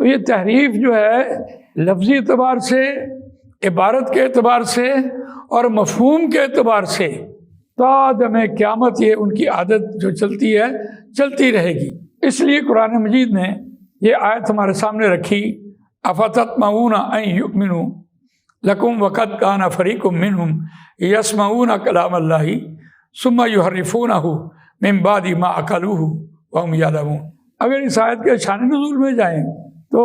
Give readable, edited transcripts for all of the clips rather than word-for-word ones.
تو یہ تحریف جو ہے لفظی اعتبار سے، عبارت کے اعتبار سے اور مفہوم کے اعتبار سے تا دم قیامت یہ ان کی عادت جو چلتی ہے چلتی رہے گی۔ اس لیے قرآن مجید نے یہ آیت ہمارے سامنے رکھی، افتطمعون ان یؤمنوا لکم وقد کان فریق منہم یسمعون کلام اللہ ثم یحرفونہ من بعد ما عقلوہ وہم یعلمون۔ اگر اس آیت کے شان نزول میں جائیں تو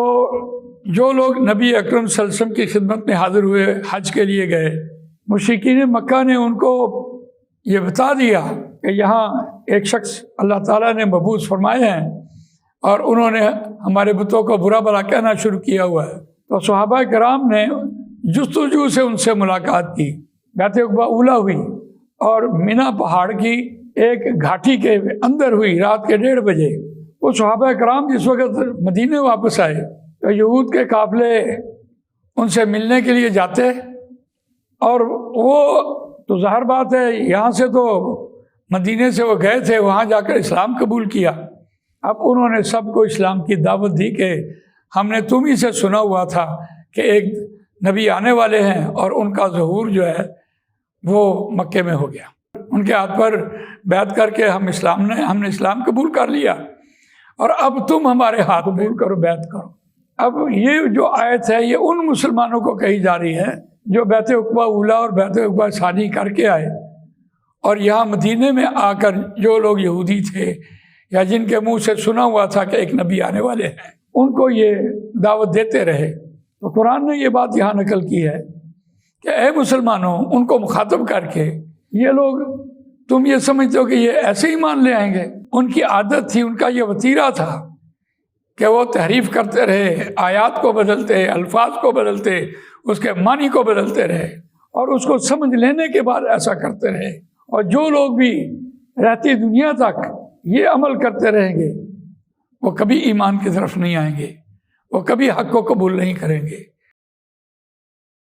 جو لوگ نبی اکرم صلی اللہ علیہ وسلم کی خدمت میں حاضر ہوئے، حج کے لیے گئے، مشرکین مکہ نے ان کو یہ بتا دیا کہ یہاں ایک شخص اللہ تعالیٰ نے مبعوث فرمائے ہیں اور انہوں نے ہمارے بتوں کو برا بھلا کہنا شروع کیا ہوا ہے، تو صحابہ کرام نے جستجو سے ان سے ملاقات کی، بیعت عقبہ اولیٰ ہوئی اور مینا پہاڑ کی ایک گھاٹی کے اندر ہوئی رات کے 1:30 بجے۔ وہ صحابہ کرام جس وقت مدینے واپس آئے تو یہود کے قافلے ان سے ملنے کے لیے جاتے، اور وہ تو ظاہر بات ہے یہاں سے تو مدینے سے وہ گئے تھے، وہاں جا کر اسلام قبول کیا۔ اب انہوں نے سب کو اسلام کی دعوت دی کہ ہم نے تم ہی سے سنا ہوا تھا کہ ایک نبی آنے والے ہیں، اور ان کا ظہور جو ہے وہ مکے میں ہو گیا۔ ان کے ہاتھ پر بیعت کر کے ہم نے اسلام قبول کر لیا، اور اب تم ہمارے ہاتھ قبول کرو، بیعت کرو۔ اب یہ جو آیت ہے یہ ان مسلمانوں کو کہی جا رہی ہے جو بیعت عقبہ اولیٰ اور بیعت عقبہ ثانی کر کے آئے، اور یہاں مدینے میں آ کر جو لوگ یہودی تھے یا جن کے منہ سے سنا ہوا تھا کہ ایک نبی آنے والے ہیں، ان کو یہ دعوت دیتے رہے۔ تو قرآن نے یہ بات یہاں نقل کی ہے کہ اے مسلمانوں، ان کو مخاطب کر کے، یہ لوگ تم یہ سمجھتے ہو کہ یہ ایسے ہی مان لے آئیں گے؟ ان کی عادت تھی، ان کا یہ وتیرہ تھا کہ وہ تحریف کرتے رہے، آیات کو بدلتے، الفاظ کو بدلتے، اس کے معنی کو بدلتے رہے، اور اس کو سمجھ لینے کے بعد ایسا کرتے رہے۔ اور جو لوگ بھی رہتی دنیا تک یہ عمل کرتے رہیں گے وہ کبھی ایمان کی طرف نہیں آئیں گے، وہ کبھی حق کو قبول نہیں کریں گے۔